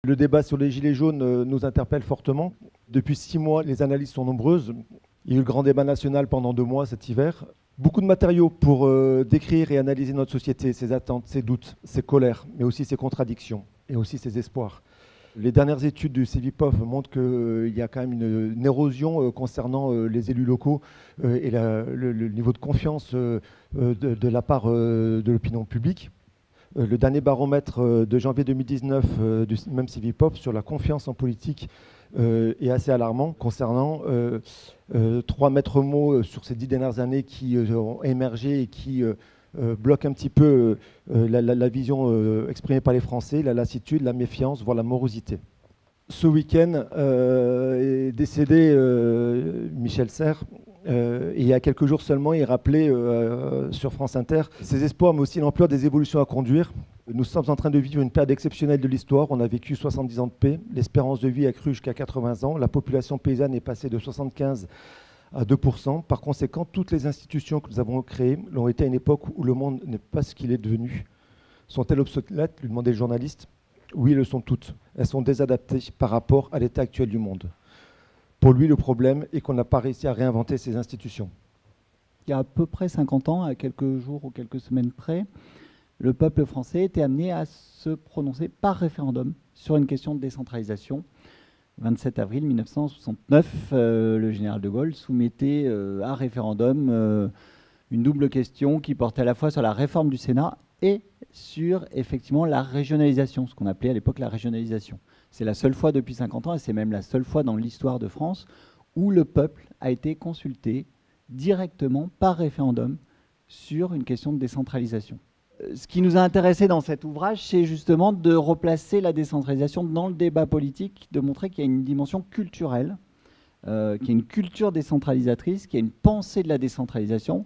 Le débat sur les gilets jaunes nous interpelle fortement. Depuis 6 mois, les analyses sont nombreuses. Il y a eu le grand débat national pendant 2 mois cet hiver. Beaucoup de matériaux pour décrire et analyser notre société, ses attentes, ses doutes, ses colères, mais aussi ses contradictions et aussi ses espoirs. Les dernières études du Cevipof montrent qu'il y a quand même une érosion concernant les élus locaux et le niveau de confiance de la part de l'opinion publique. Le dernier baromètre de janvier 2019 du même Cevipof sur la confiance en politique est assez alarmant concernant 3 maîtres mots sur ces 10 dernières années qui ont émergé et qui bloquent un petit peu la vision exprimée par les Français, la lassitude, la méfiance, voire la morosité. Ce week-end est décédé Michel Serres. Et il y a quelques jours seulement, il rappelait sur France Inter ses espoirs, mais aussi l'ampleur des évolutions à conduire. Nous sommes en train de vivre une période exceptionnelle de l'histoire. On a vécu 70 ans de paix. L'espérance de vie a cru jusqu'à 80 ans. La population paysanne est passée de 75 à 2%. Par conséquent, toutes les institutions que nous avons créées l'ont été à une époque où le monde n'est pas ce qu'il est devenu. Sont-elles obsolètes, lui demandait le journaliste. Oui, elles le sont toutes. Elles sont désadaptées par rapport à l'état actuel du monde. Pour lui, le problème est qu'on n'a pas réussi à réinventer ces institutions. Il y a à peu près 50 ans, à quelques jours ou quelques semaines près, le peuple français était amené à se prononcer par référendum sur une question de décentralisation. 27 avril 1969, le général de Gaulle soumettait à référendum une double question qui portait à la fois sur la réforme du Sénat et sur effectivement la régionalisation, ce qu'on appelait à l'époque la régionalisation. C'est la seule fois depuis 50 ans, et c'est même la seule fois dans l'histoire de France, où le peuple a été consulté directement par référendum sur une question de décentralisation. Ce qui nous a intéressé dans cet ouvrage, c'est justement de replacer la décentralisation dans le débat politique, de montrer qu'il y a une dimension culturelle, qu'il y a une culture décentralisatrice, qu'il y a une pensée de la décentralisation,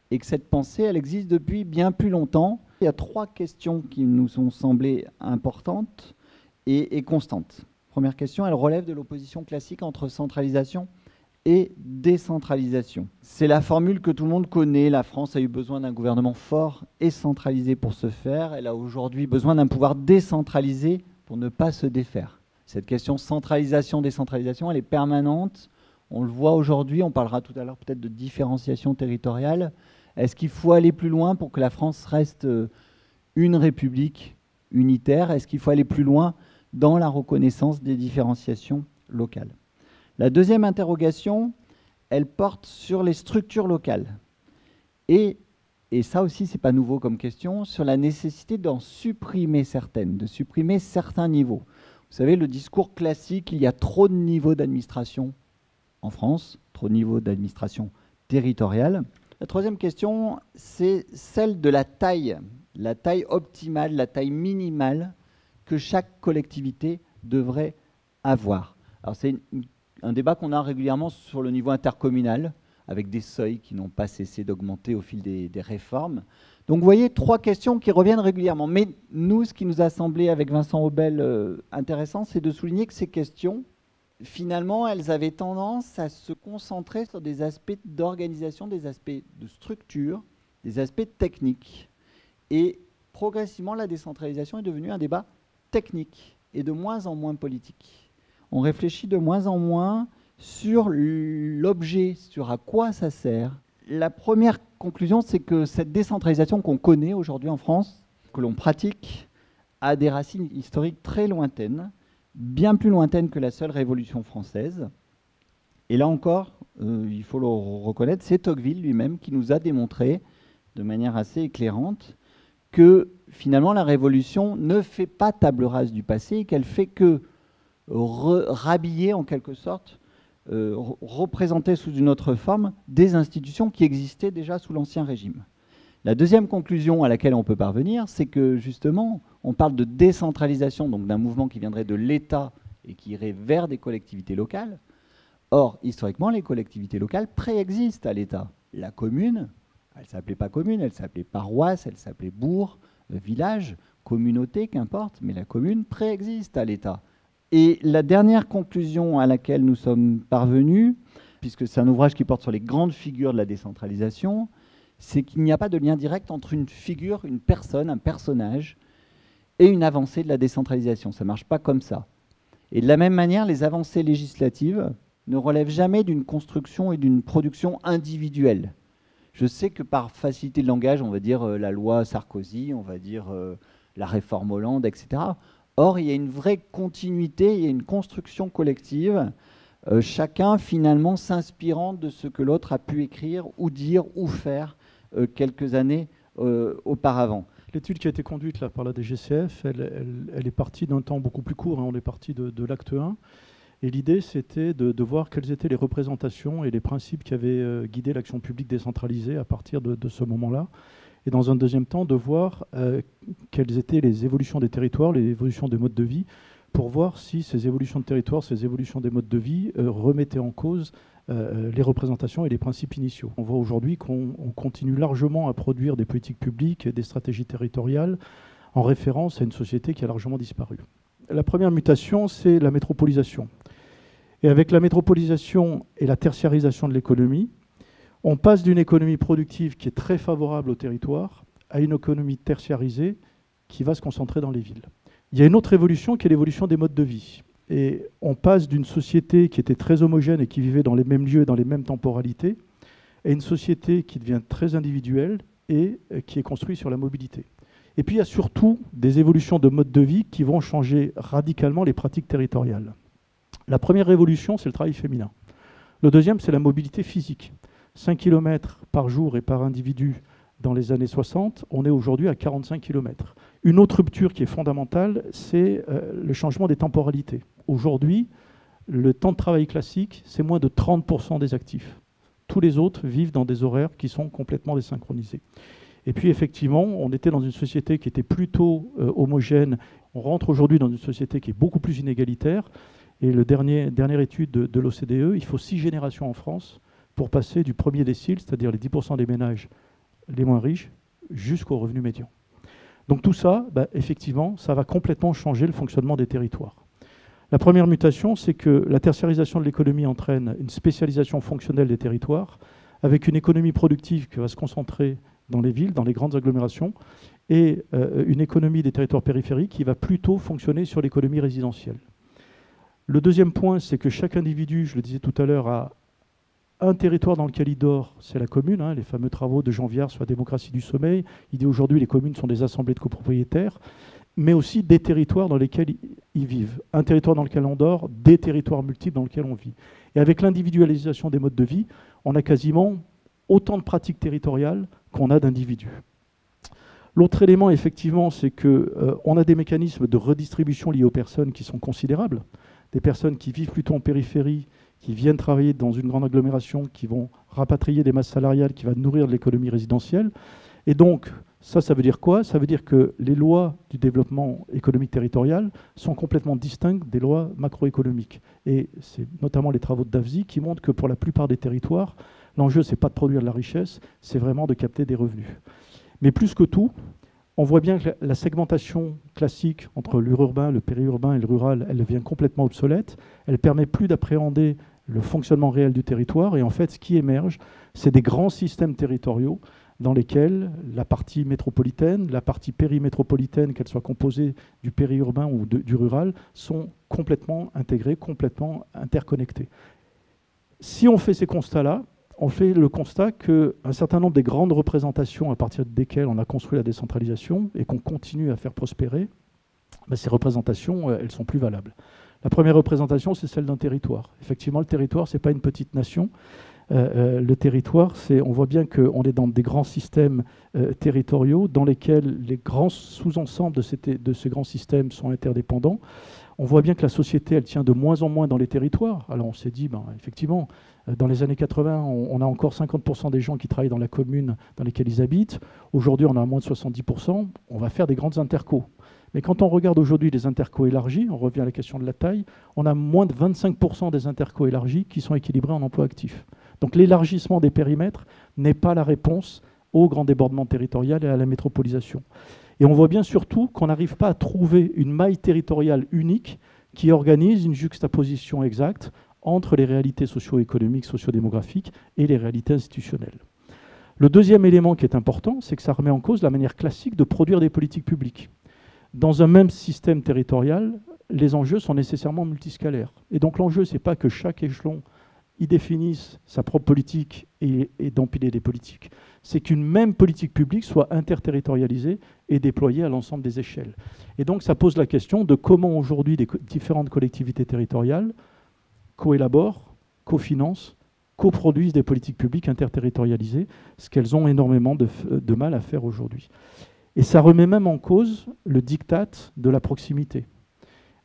et que cette pensée, elle existe depuis bien plus longtemps. Il y a 3 questions qui nous ont semblé importantes et constantes. Première question, elle relève de l'opposition classique entre centralisation et décentralisation. C'est la formule que tout le monde connaît. La France a eu besoin d'un gouvernement fort et centralisé pour se faire. Elle a aujourd'hui besoin d'un pouvoir décentralisé pour ne pas se défaire. Cette question centralisation-décentralisation, elle est permanente. On le voit aujourd'hui, on parlera tout à l'heure peut-être de différenciation territoriale. Est-ce qu'il faut aller plus loin pour que la France reste une république unitaire? Est-ce qu'il faut aller plus loin dans la reconnaissance des différenciations locales? La deuxième interrogation, elle porte sur les structures locales. Et ça aussi, ce n'est pas nouveau comme question, sur la nécessité d'en supprimer certaines, de supprimer certains niveaux. Vous savez, le discours classique, il y a trop de niveaux d'administration en France, trop de niveaux d'administration territoriale. La troisième question, c'est celle de la taille optimale, la taille minimale que chaque collectivité devrait avoir. Alors c'est un débat qu'on a régulièrement sur le niveau intercommunal, avec des seuils qui n'ont pas cessé d'augmenter au fil des réformes. Donc vous voyez, 3 questions qui reviennent régulièrement. Mais nous, ce qui nous a semblé avec Vincent Aubel intéressant, c'est de souligner que ces questions, finalement, elles avaient tendance à se concentrer sur des aspects d'organisation, des aspects de structure, des aspects techniques. Et progressivement, la décentralisation est devenue un débat technique et de moins en moins politique. On réfléchit de moins en moins sur l'objet, sur à quoi ça sert. La première conclusion, c'est que cette décentralisation qu'on connaît aujourd'hui en France, que l'on pratique, a des racines historiques très lointaines, bien plus lointaine que la seule Révolution française. Et là encore, il faut le reconnaître, c'est Tocqueville lui-même qui nous a démontré, de manière assez éclairante, que finalement la Révolution ne fait pas table rase du passé, et qu'elle fait que rhabiller en quelque sorte, représenter sous une autre forme des institutions qui existaient déjà sous l'Ancien Régime. La deuxième conclusion à laquelle on peut parvenir, c'est que justement, on parle de décentralisation, donc d'un mouvement qui viendrait de l'État et qui irait vers des collectivités locales. Or, historiquement, les collectivités locales préexistent à l'État. La commune, elle ne s'appelait pas commune, elle s'appelait paroisse, elle s'appelait bourg, village, communauté, qu'importe, mais la commune préexiste à l'État. Et la dernière conclusion à laquelle nous sommes parvenus, puisque c'est un ouvrage qui porte sur les grandes figures de la décentralisation, c'est qu'il n'y a pas de lien direct entre une figure, une personne, un personnage, et une avancée de la décentralisation. Ça ne marche pas comme ça. Et de la même manière, les avancées législatives ne relèvent jamais d'une construction et d'une production individuelle. Je sais que par facilité de langage, on va dire la loi Sarkozy, on va dire la réforme Hollande, etc. Or, il y a une vraie continuité, il y a une construction collective, chacun finalement s'inspirant de ce que l'autre a pu écrire ou dire ou faire quelques années auparavant. L'étude qui a été conduite là, par la DGCF, elle est partie d'un temps beaucoup plus court, hein. On est parti de l'acte 1. Et l'idée, c'était de voir quelles étaient les représentations et les principes qui avaient guidé l'action publique décentralisée à partir de ce moment-là. Et dans un deuxième temps, de voir quelles étaient les évolutions des territoires, les évolutions des modes de vie, pour voir si ces évolutions de territoire, ces évolutions des modes de vie remettaient en cause les représentations et les principes initiaux. On voit aujourd'hui qu'on continue largement à produire des politiques publiques et des stratégies territoriales en référence à une société qui a largement disparu. La première mutation, c'est la métropolisation. Et avec la métropolisation et la tertiarisation de l'économie, on passe d'une économie productive qui est très favorable au territoire à une économie tertiarisée qui va se concentrer dans les villes. Il y a une autre évolution qui est l'évolution des modes de vie. Et on passe d'une société qui était très homogène et qui vivait dans les mêmes lieux, dans les mêmes temporalités, à une société qui devient très individuelle et qui est construite sur la mobilité. Et puis il y a surtout des évolutions de modes de vie qui vont changer radicalement les pratiques territoriales. La première révolution, c'est le travail féminin. Le deuxième, c'est la mobilité physique. 5 km par jour et par individu dans les années 60, on est aujourd'hui à 45 km. Une autre rupture qui est fondamentale, c'est le changement des temporalités. Aujourd'hui, le temps de travail classique, c'est moins de 30% des actifs. Tous les autres vivent dans des horaires qui sont complètement désynchronisés. Et puis effectivement, on était dans une société qui était plutôt homogène. On rentre aujourd'hui dans une société qui est beaucoup plus inégalitaire. Et la dernière étude de l'OCDE, il faut 6 générations en France pour passer du premier décile, c'est-à-dire les 10% des ménages les moins riches, jusqu'au revenu médian. Donc tout ça, effectivement, ça va complètement changer le fonctionnement des territoires. La première mutation, c'est que la tertiarisation de l'économie entraîne une spécialisation fonctionnelle des territoires, avec une économie productive qui va se concentrer dans les villes, dans les grandes agglomérations, et une économie des territoires périphériques qui va plutôt fonctionner sur l'économie résidentielle. Le deuxième point, c'est que chaque individu, je le disais tout à l'heure, a un territoire dans lequel il dort, c'est la commune, hein, les fameux travaux de Jean Viard sur la démocratie du sommeil. Il dit aujourd'hui les communes sont des assemblées de copropriétaires, mais aussi des territoires dans lesquels ils vivent. Un territoire dans lequel on dort, des territoires multiples dans lesquels on vit. Et avec l'individualisation des modes de vie, on a quasiment autant de pratiques territoriales qu'on a d'individus. L'autre élément, effectivement, c'est qu'on a des mécanismes de redistribution liés aux personnes qui sont considérables. Des personnes qui vivent plutôt en périphérie, qui viennent travailler dans une grande agglomération, qui vont rapatrier des masses salariales, qui vont nourrir de l'économie résidentielle. Et donc, ça veut dire quoi? Ça veut dire que les lois du développement économique territorial sont complètement distinctes des lois macroéconomiques. Et c'est notamment les travaux de Davzi qui montrent que pour la plupart des territoires, l'enjeu, ce n'est pas de produire de la richesse, c'est vraiment de capter des revenus. Mais plus que tout, on voit bien que la segmentation classique entre l'urbain, le périurbain et le rural, elle devient complètement obsolète. Elle ne permet plus d'appréhender le fonctionnement réel du territoire. Et en fait, ce qui émerge, c'est des grands systèmes territoriaux dans lesquels la partie métropolitaine, la partie périmétropolitaine, qu'elle soit composée du périurbain ou du rural, sont complètement intégrées, complètement interconnectées. Si on fait ces constats-là, on fait le constat qu'un certain nombre des grandes représentations à partir desquelles on a construit la décentralisation et qu'on continue à faire prospérer, ces représentations, elles sont plus valables. La première représentation, c'est celle d'un territoire. Effectivement, le territoire, ce n'est pas une petite nation. Le territoire, on voit bien qu'on est dans des grands systèmes territoriaux dans lesquels les grands sous-ensembles de ces grands systèmes sont interdépendants. On voit bien que la société, elle tient de moins en moins dans les territoires. Alors on s'est dit, effectivement, dans les années 80, on a encore 50% des gens qui travaillent dans la commune dans laquelle ils habitent. Aujourd'hui, on a moins de 70%. On va faire des grandes intercos. Mais quand on regarde aujourd'hui les intercos élargis, on revient à la question de la taille, on a moins de 25% des intercos élargis qui sont équilibrés en emploi actif. Donc l'élargissement des périmètres n'est pas la réponse au grand débordement territorial et à la métropolisation. Et on voit bien surtout qu'on n'arrive pas à trouver une maille territoriale unique qui organise une juxtaposition exacte entre les réalités socio-économiques, socio-démographiques et les réalités institutionnelles. Le deuxième élément qui est important, c'est que ça remet en cause la manière classique de produire des politiques publiques. Dans un même système territorial, les enjeux sont nécessairement multiscalaires. Et donc l'enjeu, ce n'est pas que chaque échelon y définisse sa propre politique et d'empiler des politiques. C'est qu'une même politique publique soit interterritorialisée et déployée à l'ensemble des échelles. Et donc ça pose la question de comment aujourd'hui les différentes collectivités territoriales coélaborent, cofinancent, coproduisent des politiques publiques interterritorialisées, ce qu'elles ont énormément de mal à faire aujourd'hui. Et ça remet même en cause le diktat de la proximité.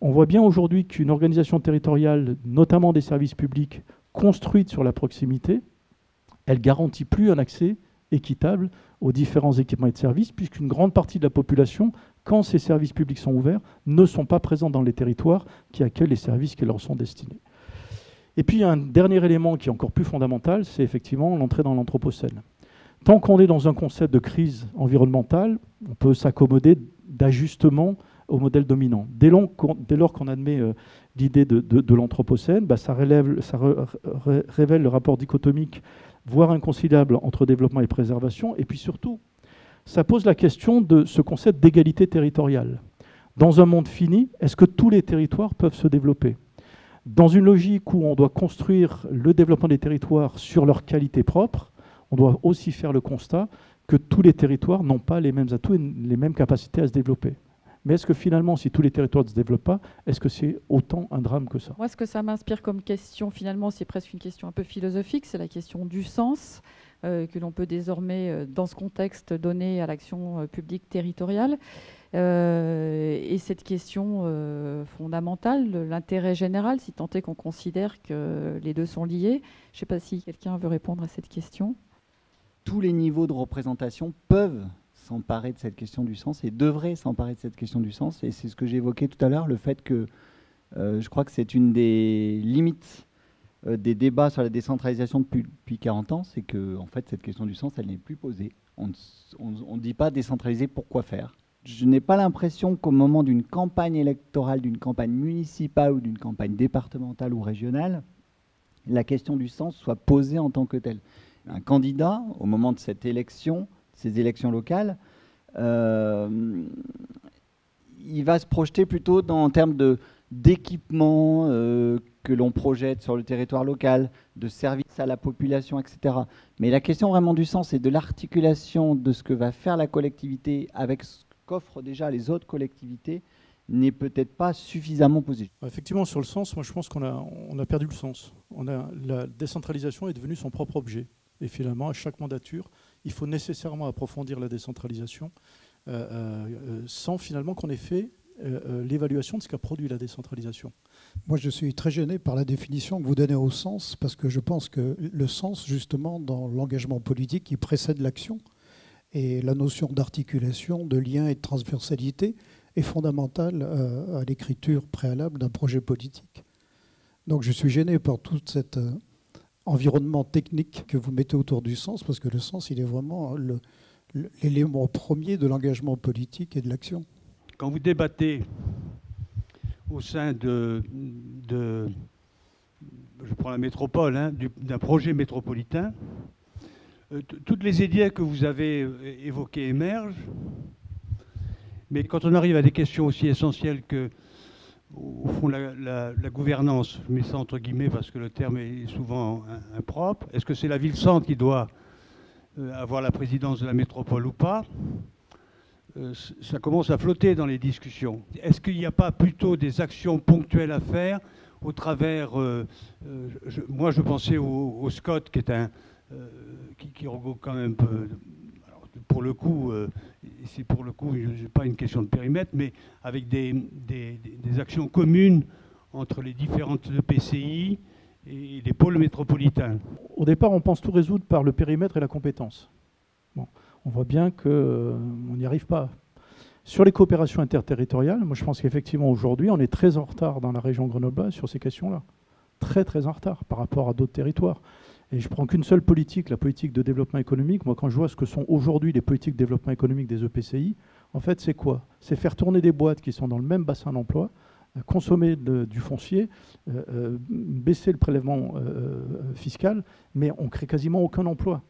On voit bien aujourd'hui qu'une organisation territoriale, notamment des services publics, construite sur la proximité, elle ne garantit plus un accès équitable aux différents équipements et de services, puisqu'une grande partie de la population, quand ces services publics sont ouverts, ne sont pas présents dans les territoires qui accueillent les services qui leur sont destinés. Et puis, un dernier élément qui est encore plus fondamental, c'est effectivement l'entrée dans l'anthropocène. Tant qu'on est dans un concept de crise environnementale, on peut s'accommoder d'ajustements au modèle dominant. Dès lors qu'on admet l'idée de l'anthropocène, ça révèle le rapport dichotomique, voire inconciliable, entre développement et préservation. Et puis surtout, ça pose la question de ce concept d'égalité territoriale. Dans un monde fini, est-ce que tous les territoires peuvent se développer ? Dans une logique où on doit construire le développement des territoires sur leur qualité propre, on doit aussi faire le constat que tous les territoires n'ont pas les mêmes atouts et les mêmes capacités à se développer. Mais est-ce que finalement, si tous les territoires ne se développent pas, est-ce que c'est autant un drame que ça ? Moi, ce que ça m'inspire comme question, finalement, c'est presque une question un peu philosophique, c'est la question du sens que l'on peut désormais, dans ce contexte, donner à l'action publique territoriale. Et cette question fondamentale de l'intérêt général, si tant est qu'on considère que les deux sont liés. Je ne sais pas si quelqu'un veut répondre à cette question. Tous les niveaux de représentation peuvent s'emparer de cette question du sens et devraient s'emparer de cette question du sens. Et c'est ce que j'évoquais tout à l'heure, le fait que je crois que c'est une des limites des débats sur la décentralisation depuis 40 ans, c'est que en fait, cette question du sens, elle n'est plus posée. On ne dit pas décentraliser pour quoi faire. Je n'ai pas l'impression qu'au moment d'une campagne électorale, d'une campagne municipale ou d'une campagne départementale ou régionale, la question du sens soit posée en tant que telle. Un candidat, au moment de cette élection, ces élections locales, il va se projeter plutôt en termes d'équipements que l'on projette sur le territoire local, de services à la population, etc. Mais la question vraiment du sens et de l'articulation de ce que va faire la collectivité avec ce qu'offrent déjà les autres collectivités n'est peut-être pas suffisamment posée. Effectivement, sur le sens, moi je pense qu'on a perdu le sens. La décentralisation est devenue son propre objet. Et finalement, à chaque mandature, il faut nécessairement approfondir la décentralisation sans finalement qu'on ait fait l'évaluation de ce qu'a produit la décentralisation. Moi, je suis très gêné par la définition que vous donnez au sens, parce que je pense que le sens, justement, dans l'engagement politique, qui précède l'action, et la notion d'articulation, de lien et de transversalité est fondamentale à l'écriture préalable d'un projet politique. Donc je suis gêné par tout cet environnement technique que vous mettez autour du sens, parce que le sens, il est vraiment l'élément premier de l'engagement politique et de l'action. Quand vous débattez au sein je prends la métropole, d'un projet métropolitain, toutes les idées que vous avez évoquées émergent, mais quand on arrive à des questions aussi essentielles que, au fond, la gouvernance, je mets ça entre guillemets parce que le terme est souvent impropre, est-ce que c'est la ville-centre qui doit avoir la présidence de la métropole ou pas ? Ça commence à flotter dans les discussions. Est-ce qu'il n'y a pas plutôt des actions ponctuelles à faire au travers... moi, je pensais au SCOT, qui est qui regroupe quand même... alors, pour le coup, c'est pas une question de périmètre, mais avec des actions communes entre les différentes EPCI et les pôles métropolitains. Au départ, on pense tout résoudre par le périmètre et la compétence. Bon. On voit bien qu'on n'y arrive pas. Sur les coopérations interterritoriales, moi je pense qu'effectivement aujourd'hui, on est très en retard dans la région grenobloise sur ces questions-là. Très très en retard par rapport à d'autres territoires. Et je prends qu'une seule politique, la politique de développement économique. Moi quand je vois ce que sont aujourd'hui les politiques de développement économique des EPCI, en fait c'est quoi? C'est faire tourner des boîtes qui sont dans le même bassin d'emploi, consommer du foncier, baisser le prélèvement fiscal, mais on ne crée quasiment aucun emploi.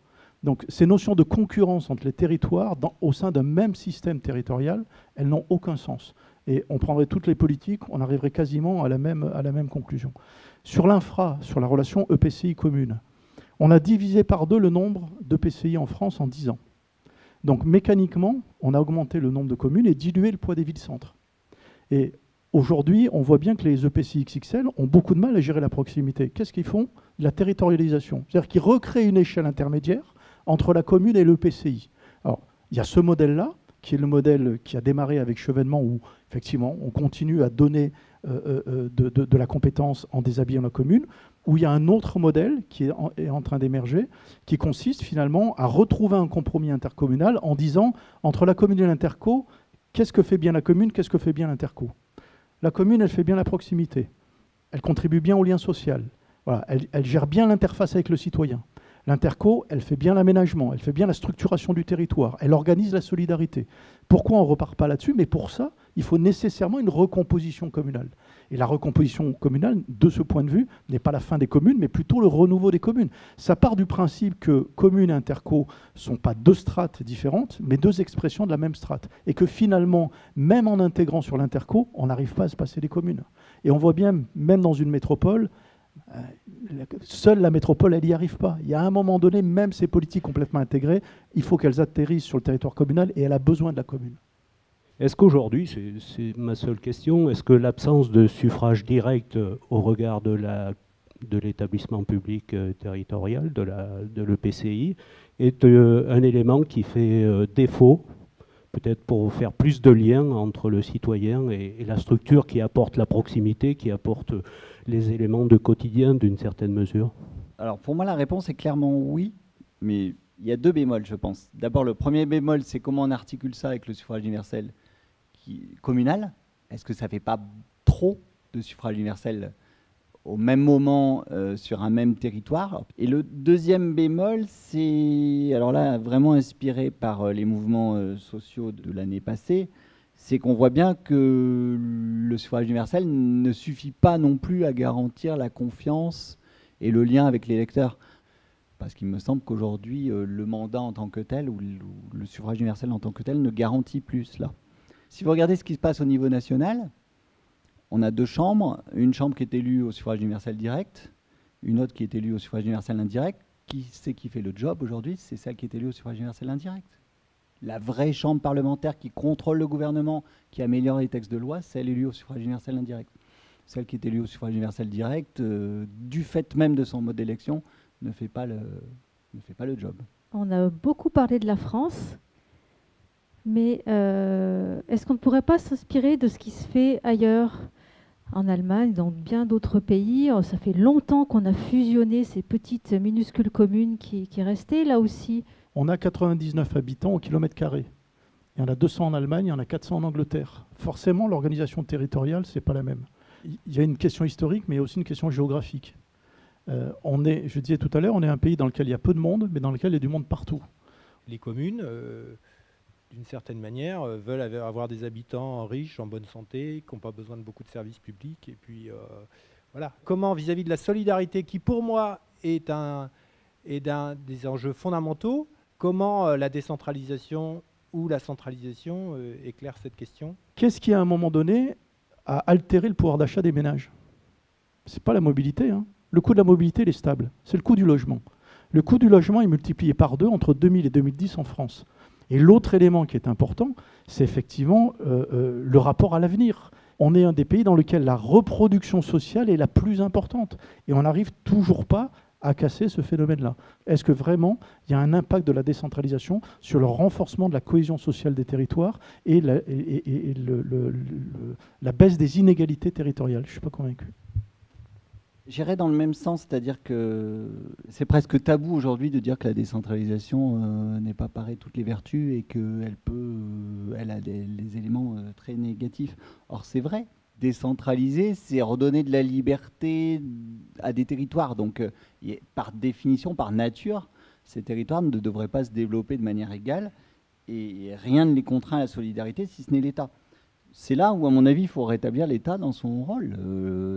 Donc ces notions de concurrence entre les territoires au sein d'un même système territorial, elles n'ont aucun sens. Et on prendrait toutes les politiques, on arriverait quasiment à la même conclusion. Sur l'infra, sur la relation EPCI commune, on a divisé par 2 le nombre d'EPCI en France en 10 ans. Donc mécaniquement, on a augmenté le nombre de communes et dilué le poids des villes-centres. Et aujourd'hui, on voit bien que les EPCI XXL ont beaucoup de mal à gérer la proximité. Qu'est-ce qu'ils font? De la territorialisation. C'est-à-dire qu'ils recréent une échelle intermédiaire entre la commune et l'EPCI. Alors, il y a ce modèle-là, qui est le modèle qui a démarré avec Chevènement, où effectivement on continue à donner de la compétence en déshabillant la commune, où il y a un autre modèle qui est en train d'émerger, qui consiste finalement à retrouver un compromis intercommunal en disant, entre la commune et l'interco, qu'est-ce que fait bien la commune, qu'est-ce que fait bien l'interco? La commune, elle fait bien la proximité, elle contribue bien au lien social, voilà, elle gère bien l'interface avec le citoyen. L'interco, elle fait bien l'aménagement, elle fait bien la structuration du territoire, elle organise la solidarité. Pourquoi on ne repart pas là-dessus? Mais pour ça, il faut nécessairement une recomposition communale. Et la recomposition communale, de ce point de vue, n'est pas la fin des communes, mais plutôt le renouveau des communes. Ça part du principe que communes et interco ne sont pas 2 strates différentes, mais 2 expressions de la même strate. Et que finalement, même en intégrant sur l'interco, on n'arrive pas à se passer des communes. Et on voit bien, même dans une métropole, seule la métropole, elle n'y arrive pas. Il y a un moment donné, même ces politiques complètement intégrées, il faut qu'elles atterrissent sur le territoire communal et elle a besoin de la commune. Est-ce qu'aujourd'hui, c'est ma seule question, est-ce que l'absence de suffrage direct au regard de l'établissement public territorial, de l'EPCI, est un élément qui fait défaut, peut-être pour faire plus de liens entre le citoyen et la structure qui apporte la proximité, qui apporte les éléments de quotidien d'une certaine mesure? Alors pour moi, la réponse est clairement oui, mais il y a 2 bémols, je pense. D'abord, le premier bémol, c'est comment on articule ça avec le suffrage universel communal. Est-ce que ça ne fait pas trop de suffrage universel au même moment sur un même territoire? Et le deuxième bémol, c'est, alors là, vraiment inspiré par les mouvements sociaux de l'année passée, c'est qu'on voit bien que le suffrage universel ne suffit pas non plus à garantir la confiance et le lien avec l'électeur. Parce qu'il me semble qu'aujourd'hui, le mandat en tant que tel, ou le suffrage universel en tant que tel, ne garantit plus cela. Si vous regardez ce qui se passe au niveau national, on a 2 chambres, une chambre qui est élue au suffrage universel direct, une autre qui est élue au suffrage universel indirect. Qui c'est qui fait le job aujourd'hui? C'est celle qui est élue au suffrage universel indirect. La vraie chambre parlementaire qui contrôle le gouvernement, qui améliore les textes de loi, c'est celle élue au suffrage universel indirect. Celle qui est élue au suffrage universel direct, du fait même de son mode d'élection, ne fait pas le job. On a beaucoup parlé de la France, mais est-ce qu'on ne pourrait pas s'inspirer de ce qui se fait ailleurs, en Allemagne, dans bien d'autres pays? Ça fait longtemps qu'on a fusionné ces petites minuscules communes qui restaient là aussi. On a 99 habitants au kilomètre carré. Il y en a 200 en Allemagne, il y en a 400 en Angleterre. Forcément, l'organisation territoriale, ce n'est pas la même. Il y a une question historique, mais il y a aussi une question géographique. Je disais tout à l'heure, on est un pays dans lequel il y a peu de monde, mais dans lequel il y a du monde partout. Les communes, d'une certaine manière, veulent avoir des habitants riches, en bonne santé, qui n'ont pas besoin de beaucoup de services publics. Et puis, voilà. Comment, vis-à-vis de la solidarité, qui pour moi est un des enjeux fondamentaux, comment la décentralisation ou la centralisation éclaire cette question? Qu'est-ce qui, à un moment donné, a altéré le pouvoir d'achat des ménages? Ce n'est pas la mobilité. Hein. Le coût de la mobilité, il est stable. C'est le coût du logement. Le coût du logement est multiplié par 2 entre 2000 et 2010 en France. Et l'autre élément qui est important, c'est effectivement le rapport à l'avenir. On est un des pays dans lequel la reproduction sociale est la plus importante. Et on n'arrive toujours pas à casser ce phénomène-là. Est-ce que vraiment il y a un impact de la décentralisation sur le renforcement de la cohésion sociale des territoires et la baisse des inégalités territoriales? Je ne suis pas convaincu. J'irais dans le même sens, c'est-à-dire que c'est presque tabou aujourd'hui de dire que la décentralisation n'est pas parée toutes les vertus et qu'elle elle a des éléments très négatifs. Or, c'est vrai. Décentraliser, c'est redonner de la liberté à des territoires. Donc, par définition, par nature, ces territoires ne devraient pas se développer de manière égale et rien ne les contraint à la solidarité si ce n'est l'État. C'est là où, à mon avis, il faut rétablir l'État dans son rôle.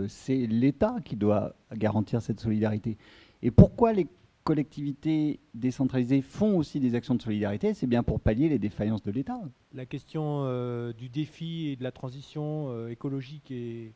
C'est l'État qui doit garantir cette solidarité. Et pourquoi les collectivités décentralisées font aussi des actions de solidarité, c'est bien pour pallier les défaillances de l'État. La question du défi et de la transition écologique et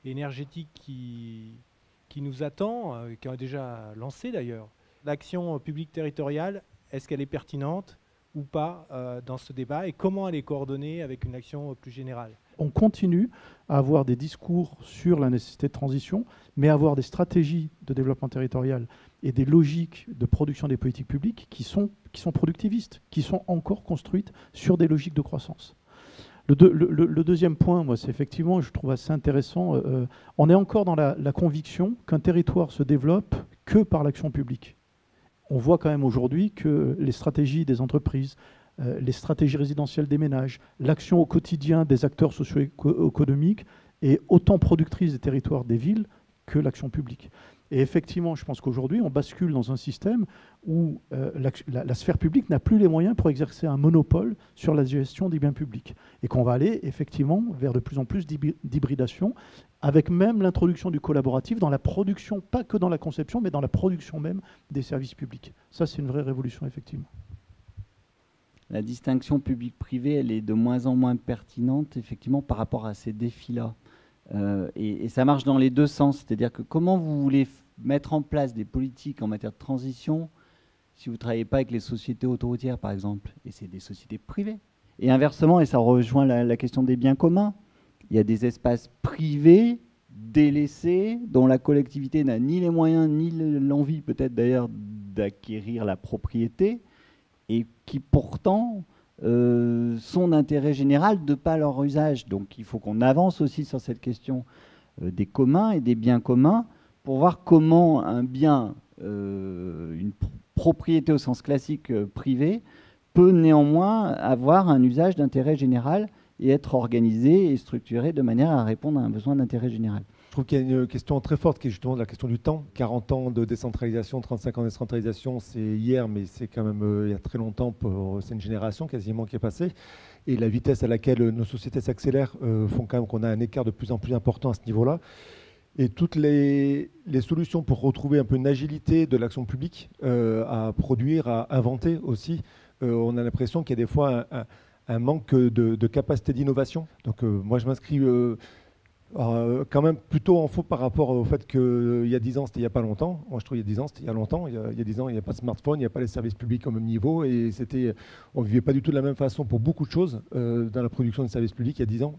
énergétique qui nous attend, qui est déjà lancée d'ailleurs. L'action publique territoriale, est-ce qu'elle est pertinente ou pas dans ce débat et comment elle est coordonnée avec une action plus générale? On continue à avoir des discours sur la nécessité de transition, mais à avoir des stratégies de développement territorial et des logiques de production des politiques publiques qui sont productivistes, qui sont encore construites sur des logiques de croissance. Le deuxième point, moi, c'est effectivement, je trouve assez intéressant, on est encore dans la conviction qu'un territoire se développe que par l'action publique. On voit quand même aujourd'hui que les stratégies des entreprises, les stratégies résidentielles des ménages, l'action au quotidien des acteurs socio-économiques est autant productrice des territoires des villes que l'action publique. Et effectivement, je pense qu'aujourd'hui, on bascule dans un système où la sphère publique n'a plus les moyens pour exercer un monopole sur la gestion des biens publics. Et qu'on va aller effectivement vers de plus en plus d'hybridation, avec même l'introduction du collaboratif dans la production, pas que dans la conception, mais dans la production même des services publics. Ça, c'est une vraie révolution, effectivement. La distinction public-privé, elle est de moins en moins pertinente, effectivement, par rapport à ces défis-là. Et ça marche dans les deux sens. C'est-à-dire que comment vous voulez mettre en place des politiques en matière de transition si vous ne travaillez pas avec les sociétés autoroutières, par exemple, et c'est des sociétés privées. Et inversement, et ça rejoint la question des biens communs, il y a des espaces privés, délaissés, dont la collectivité n'a ni les moyens, ni l'envie peut-être d'ailleurs d'acquérir la propriété, et qui pourtant sont d'intérêt général de par leur usage. Donc il faut qu'on avance aussi sur cette question des communs et des biens communs pour voir comment un bien, une propriété au sens classique privée, peut néanmoins avoir un usage d'intérêt général et être organisé et structuré de manière à répondre à un besoin d'intérêt général. Je trouve qu'il y a une question très forte qui est justement la question du temps. 40 ans de décentralisation, 35 ans de décentralisation, c'est hier, mais c'est quand même il y a très longtemps, c'est une génération quasiment qui est passée. Et la vitesse à laquelle nos sociétés s'accélèrent font quand même qu'on a un écart de plus en plus important à ce niveau-là. Et toutes les solutions pour retrouver un peu une agilité de l'action publique à produire, à inventer aussi, on a l'impression qu'il y a des fois un manque de capacité d'innovation. Donc moi je m'inscris quand même plutôt en faux par rapport au fait qu'il y a 10 ans c'était il n'y a pas longtemps. Moi je trouve qu'il y a 10 ans c'était il y a longtemps. Il y a 10 ans il n'y a pas de smartphone, il n'y a pas les services publics au même niveau et on ne vivait pas du tout de la même façon pour beaucoup de choses dans la production des services publics il y a 10 ans.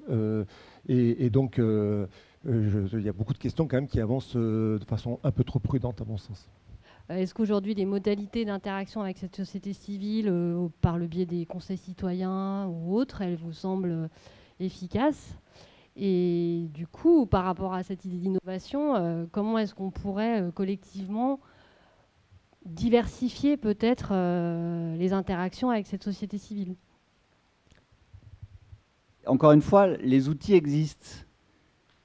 Et donc il y a beaucoup de questions quand même qui avancent de façon un peu trop prudente à mon sens. Est-ce qu'aujourd'hui, les modalités d'interaction avec cette société civile, par le biais des conseils citoyens ou autres, elles vous semblent efficaces? Et du coup, par rapport à cette idée d'innovation, comment est-ce qu'on pourrait collectivement diversifier peut-être les interactions avec cette société civile? Encore une fois, les outils existent.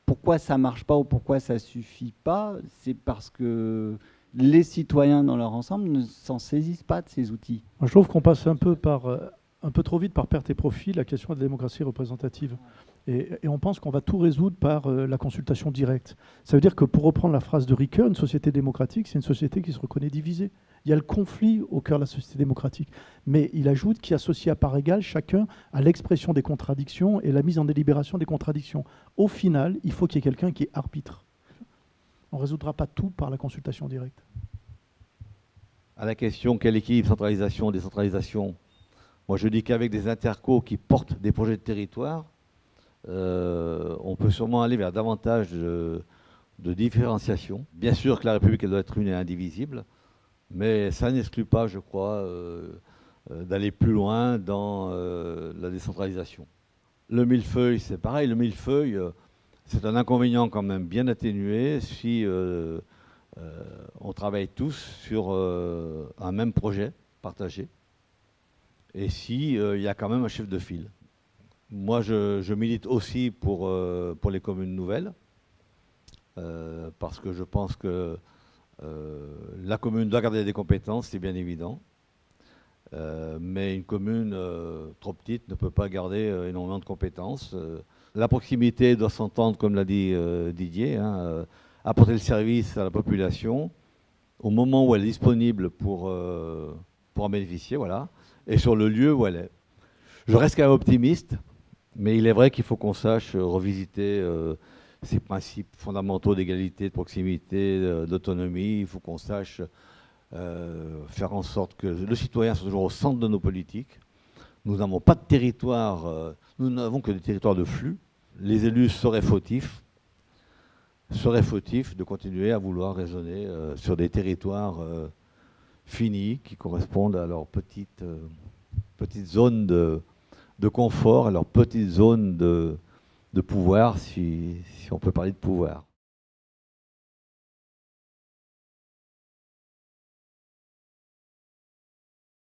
Pourquoi ça ne marche pas ou pourquoi ça ne suffit pas? C'est parce que les citoyens dans leur ensemble ne s'en saisissent pas de ces outils. Moi, je trouve qu'on passe un peu trop vite par perte et profit la question de la démocratie représentative. Et on pense qu'on va tout résoudre par la consultation directe. Ça veut dire que, pour reprendre la phrase de Ricoeur, une société démocratique, c'est une société qui se reconnaît divisée. Il y a le conflit au cœur de la société démocratique. Mais il ajoute qu'il associe à part égale chacun à l'expression des contradictions et la mise en délibération des contradictions. Au final, il faut qu'il y ait quelqu'un qui arbitre. On ne résoudra pas tout par la consultation directe. À la question quel équilibre centralisation-décentralisation, moi je dis qu'avec des intercos qui portent des projets de territoire, on peut sûrement aller vers davantage de différenciation. Bien sûr que la République elle doit être une et indivisible, mais ça n'exclut pas, je crois, d'aller plus loin dans la décentralisation. Le millefeuille, c'est pareil, le millefeuille, c'est un inconvénient quand même bien atténué si on travaille tous sur un même projet partagé et si il y a quand même un chef de file. Moi, je milite aussi pour les communes nouvelles parce que je pense que la commune doit garder des compétences, c'est bien évident. Mais une commune trop petite ne peut pas garder énormément de compétences. La proximité doit s'entendre, comme l'a dit Didier, apporter le service à la population au moment où elle est disponible pour en bénéficier, voilà, et sur le lieu où elle est. Je reste quand même optimiste, mais il est vrai qu'il faut qu'on sache revisiter ces principes fondamentaux d'égalité, de proximité, d'autonomie. Il faut qu'on sache faire en sorte que le citoyen soit toujours au centre de nos politiques. Nous n'avons pas de territoire, nous n'avons que des territoires de flux. Les élus seraient fautifs de continuer à vouloir raisonner sur des territoires finis qui correspondent à leur petite zone de confort, à leur petite zone de pouvoir, si on peut parler de pouvoir.